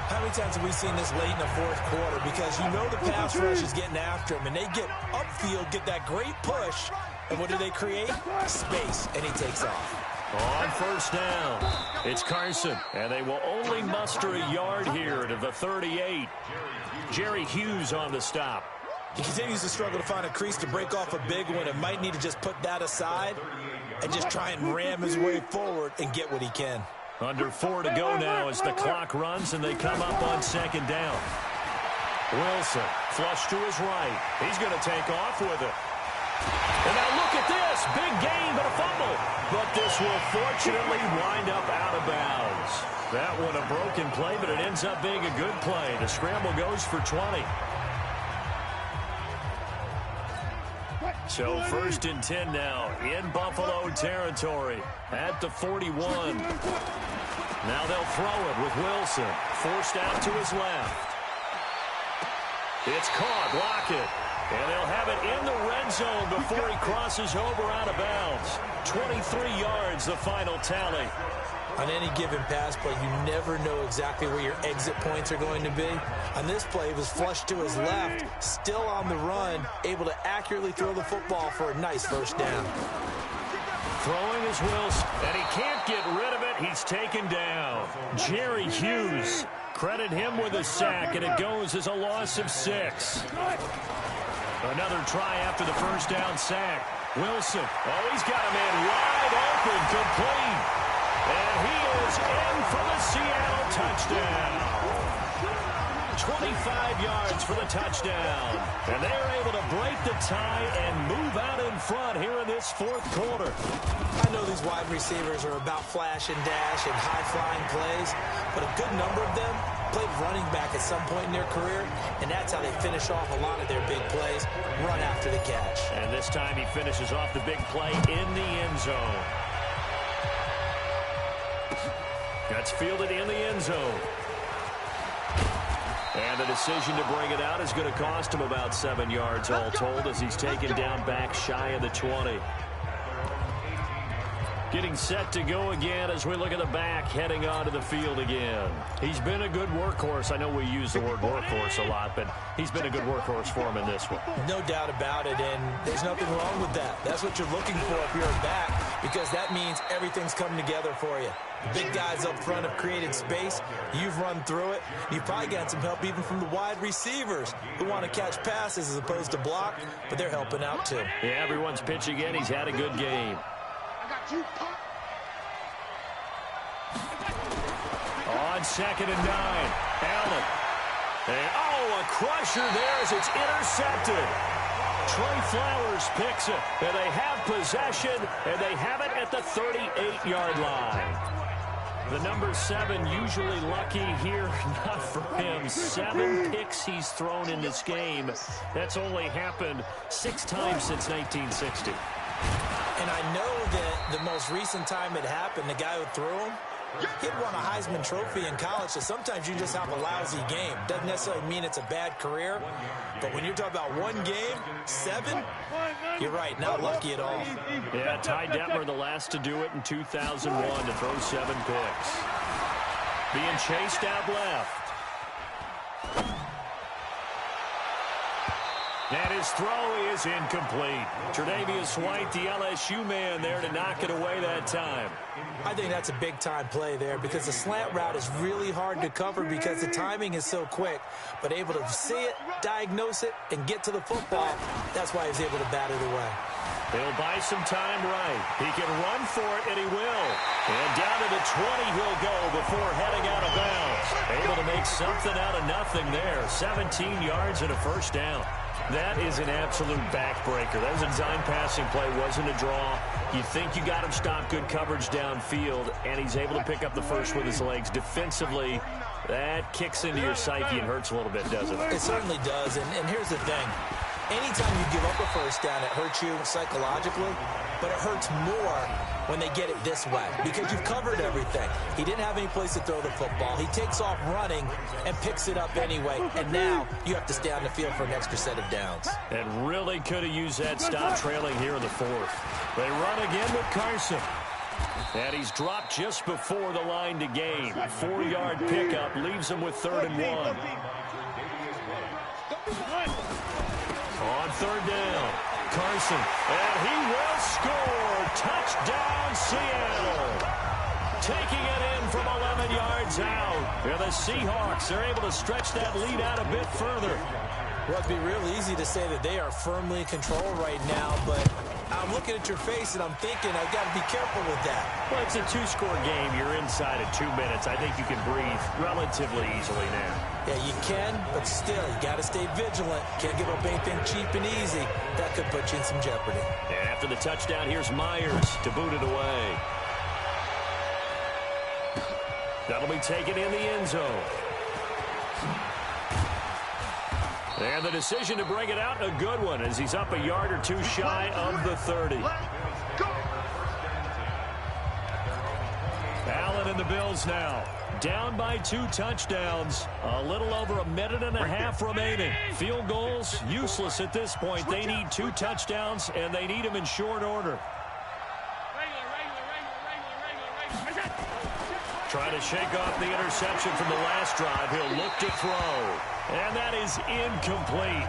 How many times have we seen this late in the 4th quarter? Because you know the pass rush is getting after him, and they get upfield, get that great push, and what do they create? Space, and he takes off. On 1st down, it's Carson, and they will only muster a yard here to the 38. Jerry Hughes on the stop. He continues to struggle to find a crease to break off a big one and might need to just put that aside and just try and ram his way forward and get what he can. Under 4 to go now as the clock runs and they come up on 2nd down. Wilson, flush to his right. He's going to take off with it. And now look at this. Big gain, but a fumble. But this will fortunately wind up out of bounds. That one a broken play, but it ends up being a good play. The scramble goes for 20. So 1st and 10 now in Buffalo territory at the 41. Now they'll throw it with Wilson. Forced out to his left. It's caught. Lockett. And they'll have it in the red zone before he crosses over out of bounds. 23 yards, the final tally. On any given pass play, you never know exactly where your exit points are going to be. On this play, it was flushed to his left, still on the run, able to accurately throw the football for a nice first down. Throwing is Wilson, and he can't get rid of it. He's taken down. Jerry Hughes, credit him with a sack, and it goes as a loss of 6. Another try after the first down sack. Wilson, oh, he's got a man wide open, complete. And he is in for the Seattle touchdown. 25 yards for the touchdown. And they're able to break the tie and move out in front here in this fourth quarter. I know these wide receivers are about flash and dash and high-flying plays, but a good number of them played running back at some point in their career, and that's how they finish off a lot of their big plays, run after the catch. And this time he finishes off the big play in the end zone. That's fielded in the end zone. And the decision to bring it out is going to cost him about 7 yards all told as he's taken down back shy of the 20. Getting set to go again as we look at the back heading onto the field again. He's been a good workhorse. I know we use the word workhorse a lot, but he's been a good workhorse for him in this one. No doubt about it, and there's nothing wrong with that. That's what you're looking for if you're a back, because that means everything's coming together for you. The big guys up front have created space. You've run through it. You've probably got some help even from the wide receivers who want to catch passes as opposed to block, but they're helping out too. Yeah, everyone's pitching in. He's had a good game. On 2nd and 9, Allen. And, oh, a crusher there as it's intercepted. Trey Flowers picks it, and they have possession, and they have it at the 38-yard line. The number 7 usually lucky here, not for him. 7 picks he's thrown in this game. That's only happened 6 times since 1960. And I know that the most recent time it happened, the guy who threw him, he'd won a Heisman Trophy in college, so sometimes you just have a lousy game. Doesn't necessarily mean it's a bad career, but when you're talking about one game, 7, you're right, not lucky at all. Yeah, Ty Detmer, the last to do it in 2001, to throw 7 picks. Being chased out left. And his throw is incomplete. Tre'Davious White, the LSU man, there to knock it away that time. I think that's a big-time play there because the slant route is really hard to cover because the timing is so quick. But able to see it, diagnose it, and get to the football, that's why he's able to bat it away. He'll buy some time right. He can run for it, and he will. And down to the 20 he'll go before heading out of bounds. Able to make something out of nothing there. 17 yards and a first down. That is an absolute backbreaker. That was a design passing play, wasn't a draw. You think you got him stopped, good coverage downfield, and he's able to pick up the first with his legs. Defensively, that kicks into your psyche and hurts a little bit, doesn't it? It certainly does, and here's the thing. Anytime you give up a first down, it hurts you psychologically, but it hurts more when they get it this way because you've covered everything. He didn't have any place to throw the football. He takes off running and picks it up anyway, and now you have to stay on the field for an extra set of downs. And really could have used that stop trailing here in the fourth. They run again with Carson. And he's dropped just before the line to gain. 4-yard pickup leaves him with 3rd and 1. On 3rd down, Carson, and he will score. Touchdown, Seattle. Taking it in from 11 yards out. And the Seahawks are able to stretch that lead out a bit further. Well, it'd be real easy to say that they are firmly in control right now, but I'm looking at your face and I'm thinking I've got to be careful with that. Well, it's a 2-score game. You're inside of 2 minutes. I think you can breathe relatively easily now. Yeah, you can, but still, you got to stay vigilant. Can't give up anything cheap and easy. That could put you in some jeopardy. And after the touchdown, here's Myers to boot it away. That'll be taken in the end zone. And the decision to bring it out, a good one, as he's up a yard or 2 shy of the 30. Allen and the Bills Bills now down by 2 touchdowns. A little over a minute and a half remaining. Field goals, useless at this point. They need 2 touchdowns, and they need them in short order. Trying to shake off the interception from the last drive. He'll look to throw. And that is incomplete.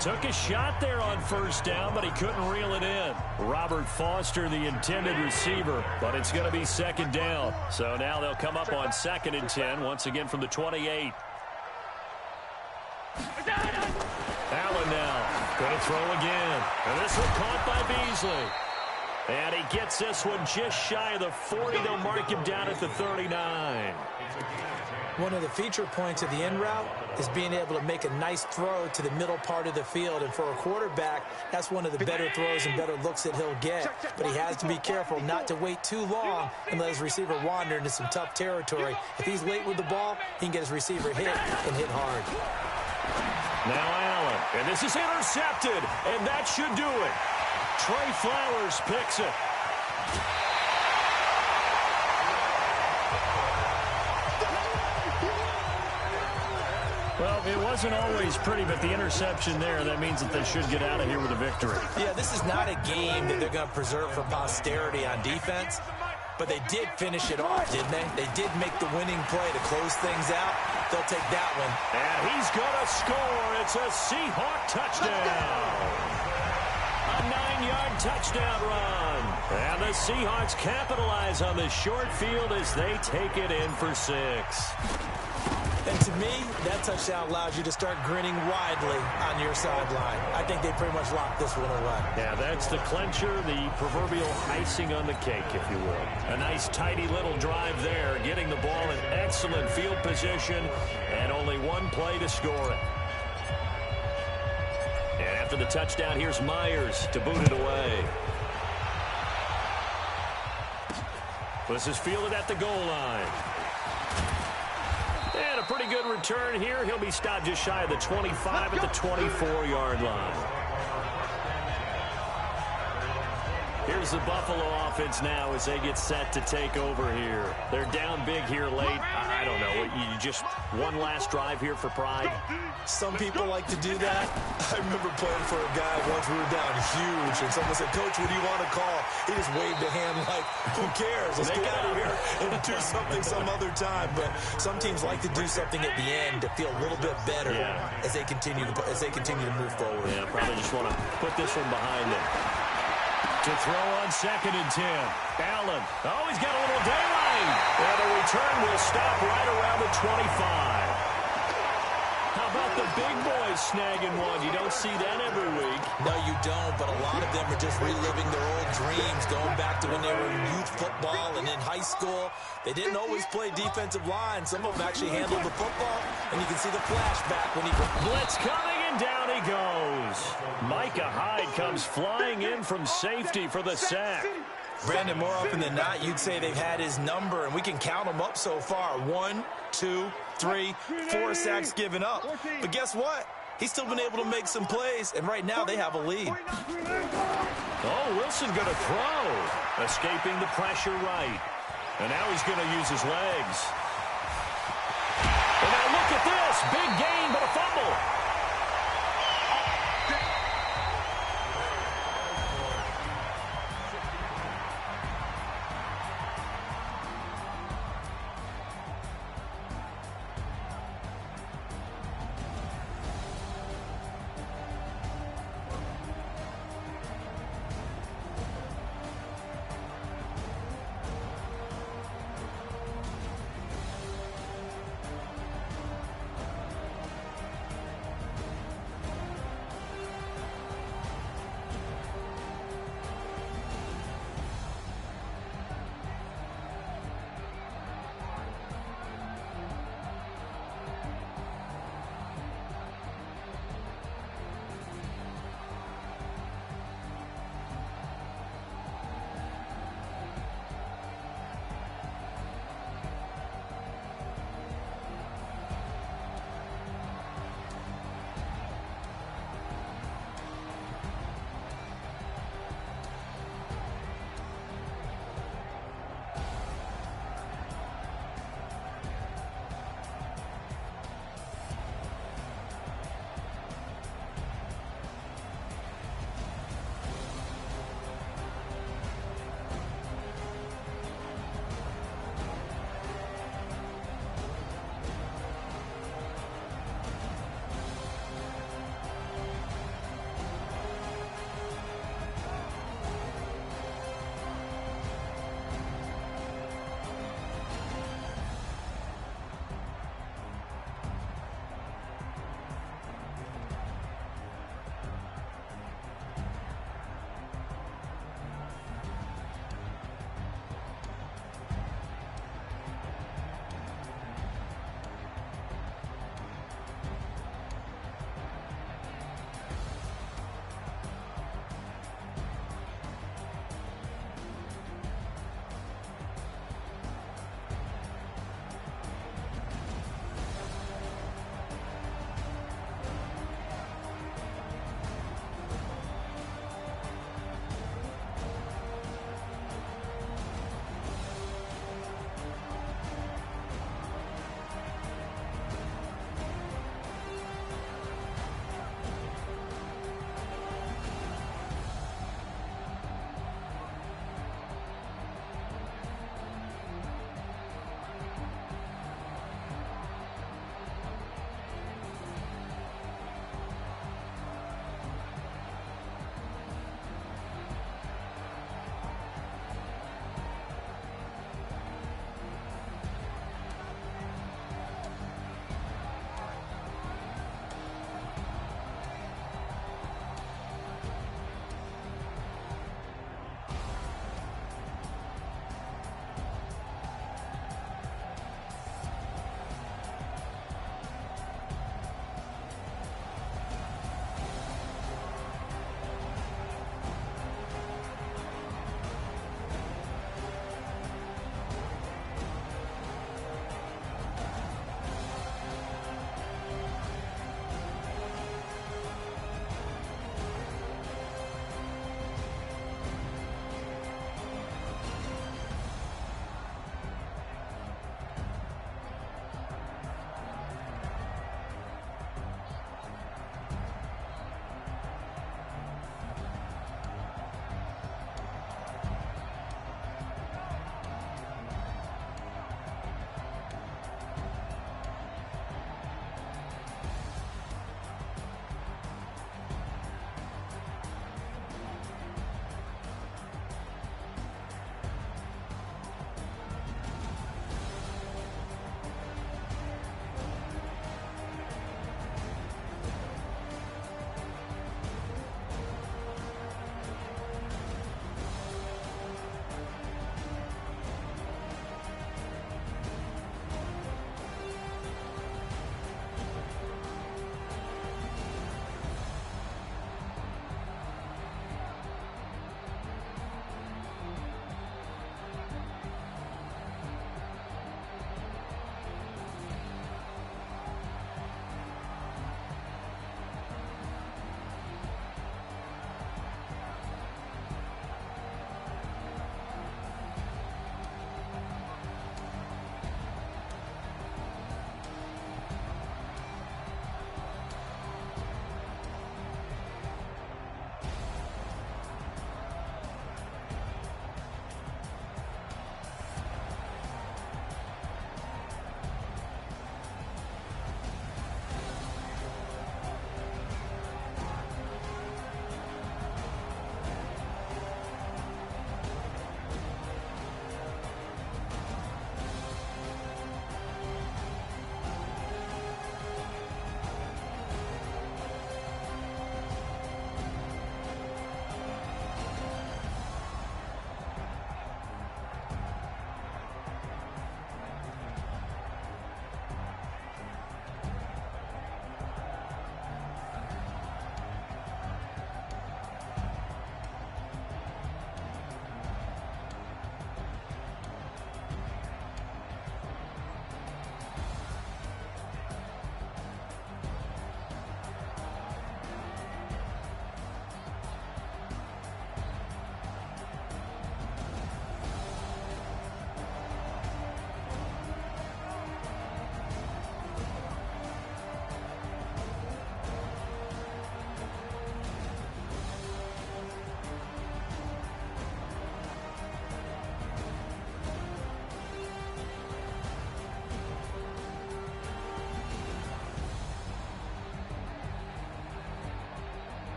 Took a shot there on first down, but he couldn't reel it in. Robert Foster, the intended receiver, but it's going to be second down. So now they'll come up on 2nd and 10, once again from the 28. Allen now going to throw again. And this one caught by Beasley. And he gets this one just shy of the 40. They'll mark him down at the 39. One of the feature points of the end route is being able to make a nice throw to the middle part of the field. And for a quarterback, that's one of the better throws and better looks that he'll get. But he has to be careful not to wait too long and let his receiver wander into some tough territory. If he's late with the ball, he can get his receiver hit and hit hard. Now Allen, and this is intercepted, and that should do it. Trey Flowers picks it. Well, it wasn't always pretty, but the interception there, that means that they should get out of here with a victory. Yeah, this is not a game that they're going to preserve for posterity on defense, but they did finish it off, didn't they? They did make the winning play to close things out. They'll take that one. And he's going to score. It's a Seahawk touchdown. A 9-yard touchdown run. And the Seahawks capitalize on the short field as they take it in for 6. And to me, that touchdown allows you to start grinning widely on your sideline. I think they pretty much locked this one away. Yeah, that's the clincher, the proverbial icing on the cake, if you will. A nice, tidy little drive there, getting the ball in excellent field position, and only one play to score it. And after the touchdown, here's Myers to boot it away. This is fielded at the goal line. And a pretty good return here. He'll be stopped just shy of the 25 at the 24-yard line. Here's the Buffalo offense now as they get set to take over here. They're down big here late. I don't know. You just one last drive here for pride? Some people like to do that. I remember playing for a guy once we were down huge, and someone said, "Coach, what do you want to call?" He just waved a hand like, who cares? Let's get out of here and do something some other time. But some teams like to do something at the end to feel a little bit better as they continue to move forward. Yeah, probably just want to put this one behind them. To throw on 2nd and 10. Allen. Oh, he's got a little daylight. And the return will stop right around the 25. How about the big boys snagging one? You don't see that every week. No, you don't, but a lot of them are just reliving their old dreams, going back to when they were in youth football and in high school. They didn't always play defensive line. Some of them actually handled the football, and you can see the flashback when he... Blitz coming, and down he goes. Micah Hyde comes flying in from safety for the sack. Brandon, more often than not, you'd say they've had his number, and we can count them up so far. 1, 2, 3, 4 sacks given up. But guess what? He's still been able to make some plays, and right now they have a lead. Oh, Wilson going to throw. Escaping the pressure right. And now he's going to use his legs.